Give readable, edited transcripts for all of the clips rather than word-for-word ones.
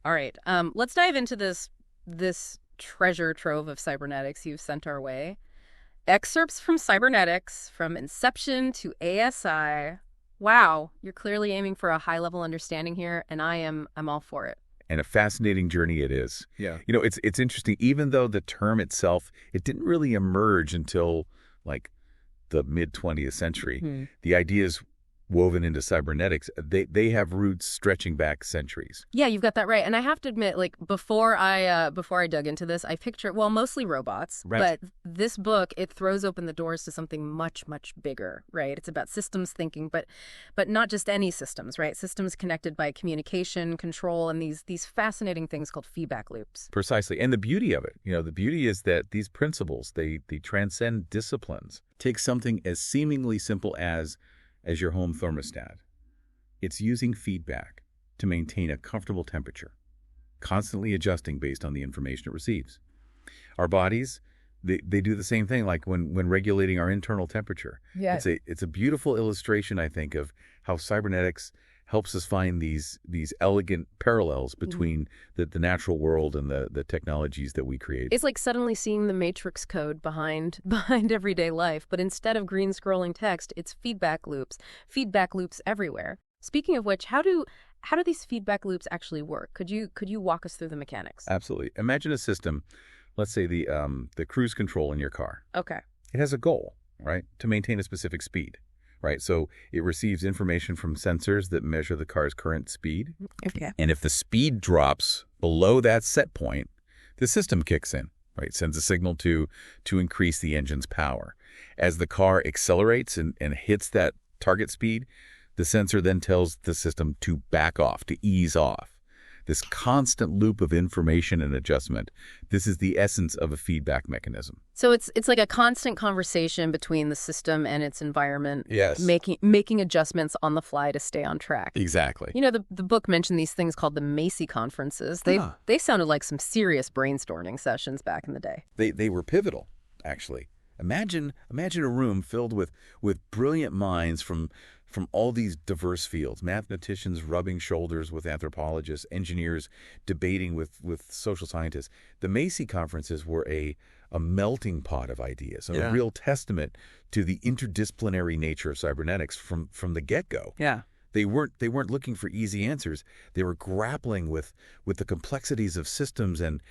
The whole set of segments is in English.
All right. Let's dive into this treasure trove of cybernetics you've sent our way. Excerpts from Cybernetics, from Inception to ASI. Wow, you're clearly aiming for a high-level understanding here, and I'm all for it. And a fascinating journey it is. Yeah. You know, it's interesting. Even though the term itself, it didn't really emerge until like the mid-20th century. The ideas woven into cybernetics, they have roots stretching back centuries. Yeah, you've got that right. And I have to admit, like, before I dug into this, I pictured, well, mostly robots. Right. But this book, it throws open the doors to something much, much bigger, right? It's about systems thinking, but not just any systems, right? Systems connected by communication, control, and these fascinating things called feedback loops. Precisely. And the beauty of it, the beauty is that these principles, they transcend disciplines. Take something as seemingly simple as your home thermostat. It's using feedback to maintain a comfortable temperature, constantly adjusting based on the information it receives. Our bodies, they do the same thing, like when regulating our internal temperature. Yeah. It's a beautiful illustration, I think, of how cybernetics helps us find these elegant parallels between the natural world and the technologies that we create. It's like suddenly seeing the matrix code behind everyday life, but instead of green scrolling text, it's feedback loops everywhere. Speaking of which, how do these feedback loops actually work? Could you walk us through the mechanics? Absolutely. Imagine a system, let's say the cruise control in your car. Okay. It has a goal, right, to maintain a specific speed. Right, so it receives information from sensors that measure the car's current speed. Okay. And if the speed drops below that set point, the system kicks in, right? Sends a signal to increase the engine's power. As the car accelerates and hits that target speed, the sensor then tells the system to back off, to ease off. This constant loop of information and adjustment, this is the essence of a feedback mechanism. So it's like a constant conversation between the system and its environment. Yes. Making adjustments on the fly to stay on track. Exactly. The book mentioned these things called the Macy conferences. They sounded like some serious brainstorming sessions back in the day. They were pivotal, actually. Imagine a room filled with brilliant minds from all these diverse fields, mathematicians rubbing shoulders with anthropologists, engineers debating with social scientists. The Macy conferences were a melting pot of ideas, a real testament to the interdisciplinary nature of cybernetics from the get-go. Yeah. They weren't looking for easy answers. They were grappling with the complexities of systems and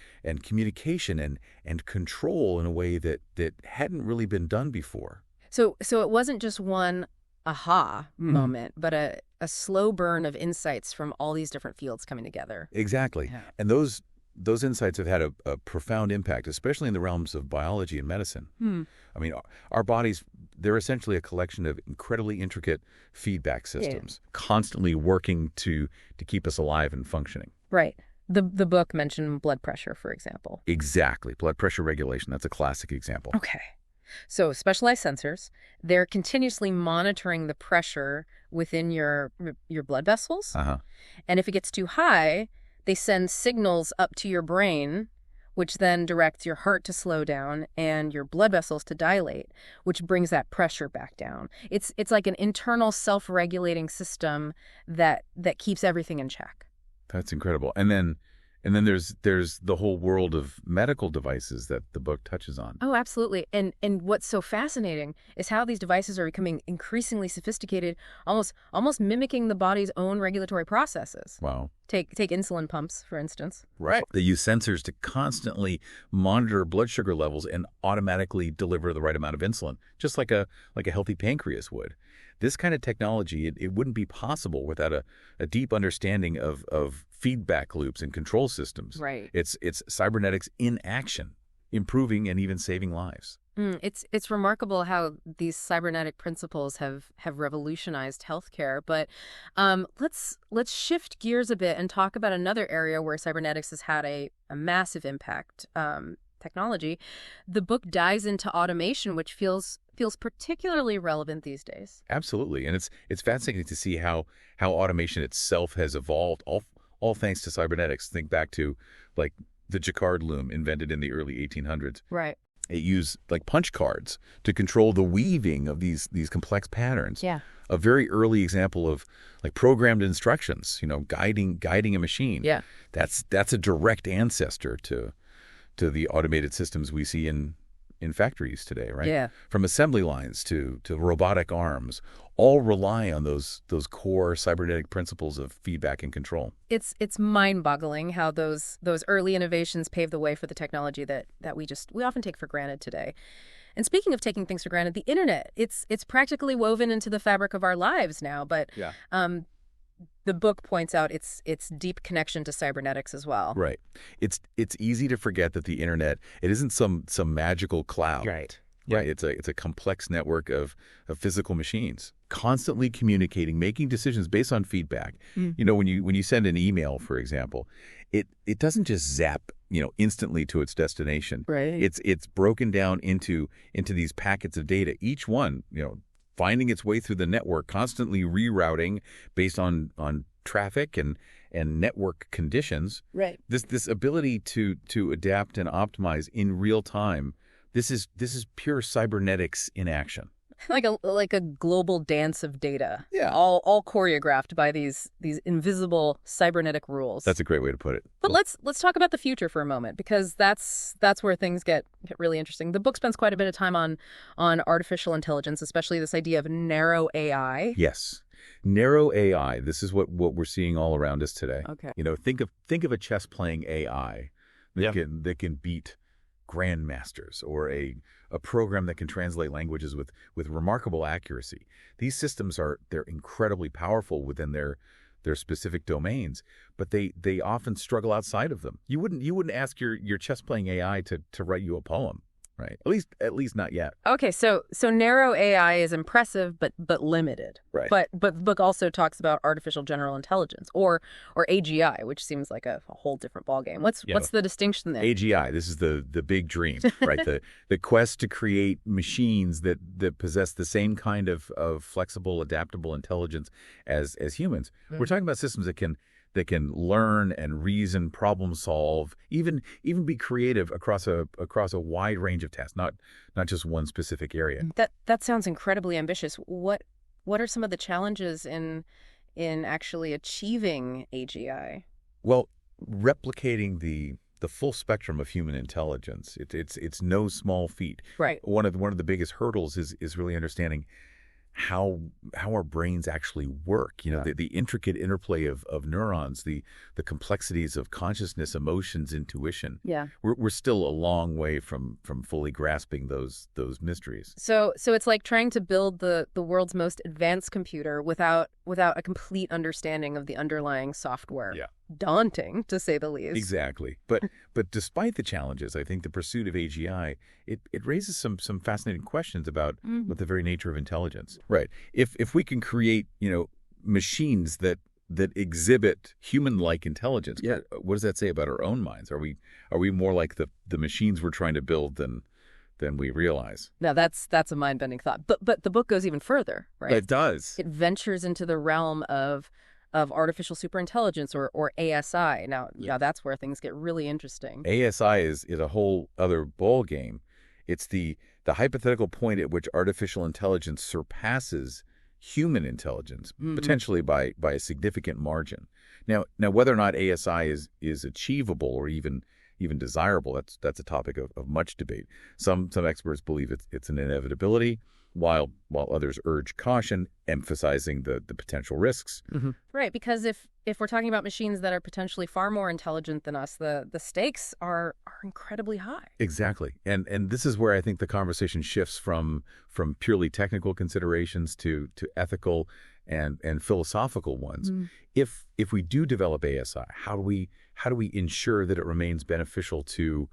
communication and control in a way that hadn't really been done before. So it wasn't just one aha moment, but a slow burn of insights from all these different fields coming together. Exactly. Yeah. And those insights have had a profound impact, especially in the realms of biology and medicine. I mean, our bodies, they're essentially a collection of incredibly intricate feedback systems, constantly working to keep us alive and functioning. Right. The book mentioned blood pressure, for example. Exactly. Blood pressure regulation, that's a classic example. Okay. So specialized sensors, they're continuously monitoring the pressure within your blood vessels. And if it gets too high, they send signals up to your brain, which then directs your heart to slow down and your blood vessels to dilate, which brings that pressure back down. It's like an internal self-regulating system that keeps everything in check. That's incredible. And then there's the whole world of medical devices that the book touches on. Oh, absolutely. And what's so fascinating is how these devices are becoming increasingly sophisticated, almost mimicking the body's own regulatory processes. Wow. Take insulin pumps, for instance. Right. They use sensors to constantly monitor blood sugar levels and automatically deliver the right amount of insulin, just like a healthy pancreas would. This kind of technology, it wouldn't be possible without a deep understanding of feedback loops and control systems. Right. It's cybernetics in action, improving and even saving lives. It's remarkable how these cybernetic principles have revolutionized healthcare. But let's shift gears a bit and talk about another area where cybernetics has had a massive impact. Technology. The book dives into automation, which feels particularly relevant these days. Absolutely, and it's fascinating to see how automation itself has evolved, all thanks to cybernetics. Think back to like the Jacquard loom invented in the early 1800s. Right. It used like punch cards to control the weaving of these complex patterns. Yeah. A very early example of like programmed instructions, guiding a machine. Yeah. That's a direct ancestor to the automated systems we see in factories today, right? Yeah. From assembly lines to robotic arms, all rely on those core cybernetic principles of feedback and control. It's mind-boggling how those early innovations paved the way for the technology that we often take for granted today. And speaking of taking things for granted, the internet, it's practically woven into the fabric of our lives now. But yeah. The book points out its deep connection to cybernetics as well. Right. It's easy to forget that the internet, it isn't some magical cloud. Right. Yeah. It's a complex network of physical machines constantly communicating, making decisions based on feedback. When you send an email, for example, it doesn't just zap instantly to its destination. Right. It's broken down into these packets of data, each one finding its way through the network, constantly rerouting based on traffic and network conditions. Right. This ability to adapt and optimize in real time, this is pure cybernetics in action. Like a global dance of data. Yeah. All choreographed by these invisible cybernetic rules. That's a great way to put it. But let's talk about the future for a moment, because that's where things get really interesting. The book spends quite a bit of time on artificial intelligence, especially this idea of narrow AI. Yes. Narrow AI. This is what we're seeing all around us today. Okay. Think of a chess playing AI that can beat grandmasters, or a program that can translate languages with remarkable accuracy. These systems they're incredibly powerful within their specific domains, but they often struggle outside of them. You wouldn't ask your chess playing AI to write you a poem, right? At least not yet. Okay, so narrow AI is impressive but limited. Right. But the book also talks about artificial general intelligence, or AGI, which seems like a whole different ballgame. What's the distinction there? AGI, this is the big dream, right? the quest to create machines that possess the same kind of flexible, adaptable intelligence as humans. We're talking about systems that can learn and reason, problem solve, even be creative across a wide range of tasks, not just one specific area. That sounds incredibly ambitious. What are some of the challenges in actually achieving AGI? Well, replicating the full spectrum of human intelligence, it's no small feat. Right. One of the biggest hurdles is really understanding how our brains actually work, the intricate interplay of neurons, the complexities of consciousness, emotions, intuition. Yeah. We're still a long way from fully grasping those mysteries. So it's like trying to build the world's most advanced computer without a complete understanding of the underlying software. Yeah. Daunting, to say the least. Exactly. But despite the challenges, I think the pursuit of AGI, it raises some fascinating questions about what the very nature of intelligence. Right. If we can create, machines that exhibit human-like intelligence, what does that say about our own minds? Are we more like the machines we're trying to build than we realize? Now that's a mind-bending thought. But the book goes even further, right? It does. It ventures into the realm of artificial superintelligence, or ASI. Now that's where things get really interesting. ASI is a whole other ball game. It's the hypothetical point at which artificial intelligence surpasses human intelligence, potentially by a significant margin. Now whether or not ASI is achievable or even desirable, that's a topic of much debate. Some experts believe it's an inevitability, while others urge caution, emphasizing the potential risks. Mm-hmm. Right, because if we're talking about machines that are potentially far more intelligent than us, the stakes are incredibly high. Exactly. And this is where I think the conversation shifts from purely technical considerations to ethical and philosophical ones. If we do develop ASI, how do we ensure that it remains beneficial to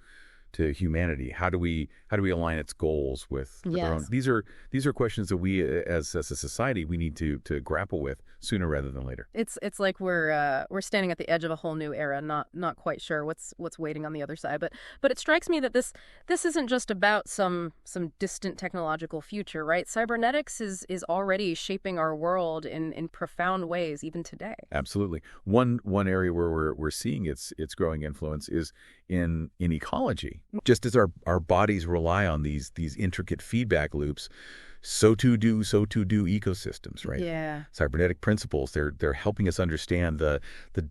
humanity? How do we align its goals with our own? These are questions that we as a society we need to grapple with sooner rather than later. It's like we're standing at the edge of a whole new era, not quite sure what's waiting on the other side. But it strikes me that this isn't just about some distant technological future, right? Cybernetics is already shaping our world in profound ways even today. Absolutely. One area where we're seeing its growing influence is in ecology. Just as our bodies rely on these intricate feedback loops, so too do ecosystems, right? Yeah. Cybernetic principles, they're helping us understand the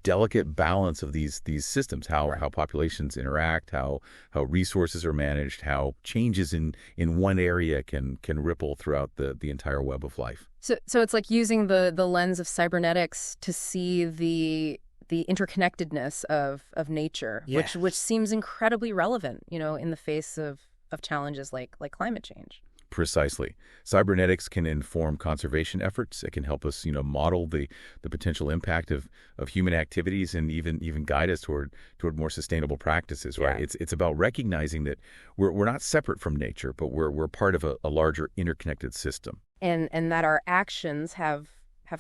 delicate balance of these systems, how populations interact, how resources are managed, how changes in one area can ripple throughout the entire web of life. So it's like using the lens of cybernetics to see the interconnectedness of nature, Yes. which seems incredibly relevant, in the face of challenges like climate change. Precisely. Cybernetics can inform conservation efforts. It can help us, model the potential impact of human activities and even guide us toward more sustainable practices, right? Yeah. It's about recognizing that we're not separate from nature, but we're part of a larger interconnected system. And that our actions have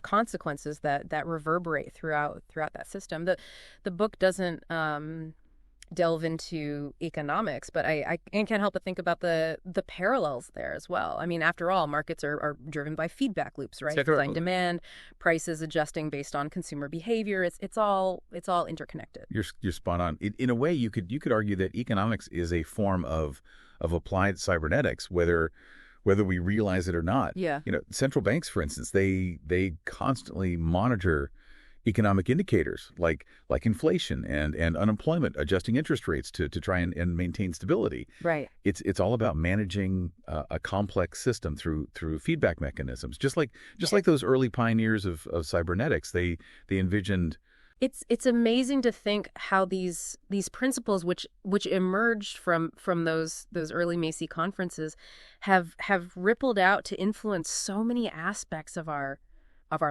consequences that reverberate throughout that system. The book doesn't delve into economics, but I can't help but think about the parallels there as well. I mean, after all, markets are driven by feedback loops, right? Supply and demand, prices adjusting based on consumer behavior. It's all interconnected. You're spot on. In a way, you could argue that economics is a form of applied cybernetics, whether we realize it or not. Yeah. Central banks, for instance, they constantly monitor economic indicators like inflation and unemployment, adjusting interest rates to try and maintain stability. Right. It's all about managing a complex system through feedback mechanisms. Just like those early pioneers of cybernetics, they envisioned. It's amazing to think how these principles, which emerged from those early Macy conferences, have rippled out to influence so many aspects of our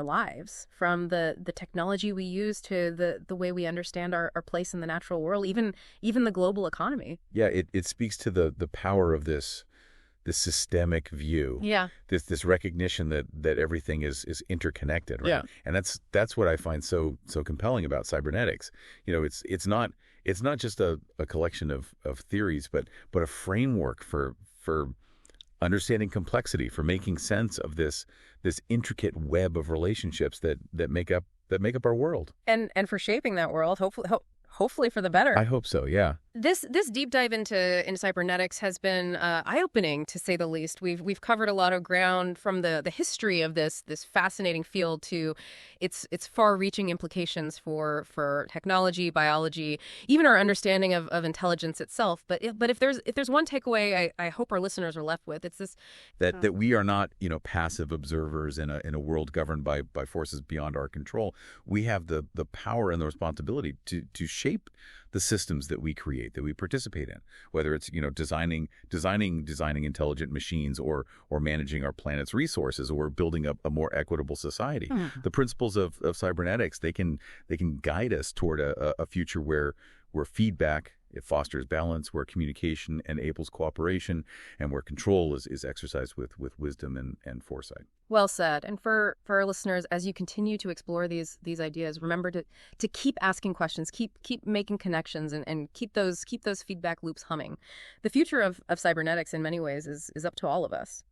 lives, from the technology we use to the way we understand our place in the natural world, even the global economy. Yeah, it speaks to the power of this systemic view. Yeah. This recognition that everything is interconnected, right? Yeah. And that's what I find so compelling about cybernetics. It's not just a collection of theories, but a framework for understanding complexity, for making sense of this intricate web of relationships that make up our world. And for shaping that world, hopefully for the better. I hope so, yeah. This deep dive into cybernetics has been eye-opening, to say the least. We've covered a lot of ground, from the history of this fascinating field to its far-reaching implications for technology, biology, even our understanding of intelligence itself. But if there's one takeaway I hope our listeners are left with, it's this: that we are not passive observers in a world governed by forces beyond our control. We have the power and the responsibility to shape the systems that we create, that we participate in, whether it's designing intelligent machines or managing our planet's resources or building up a more equitable society. Mm-hmm. The principles of cybernetics, they can guide us toward a future where feedback, it fosters balance, where communication enables cooperation, and where control is exercised with wisdom and foresight. Well said. And for our listeners, as you continue to explore these ideas, remember to keep asking questions, keep making connections, and keep those feedback loops humming. The future of cybernetics, in many ways, is up to all of us.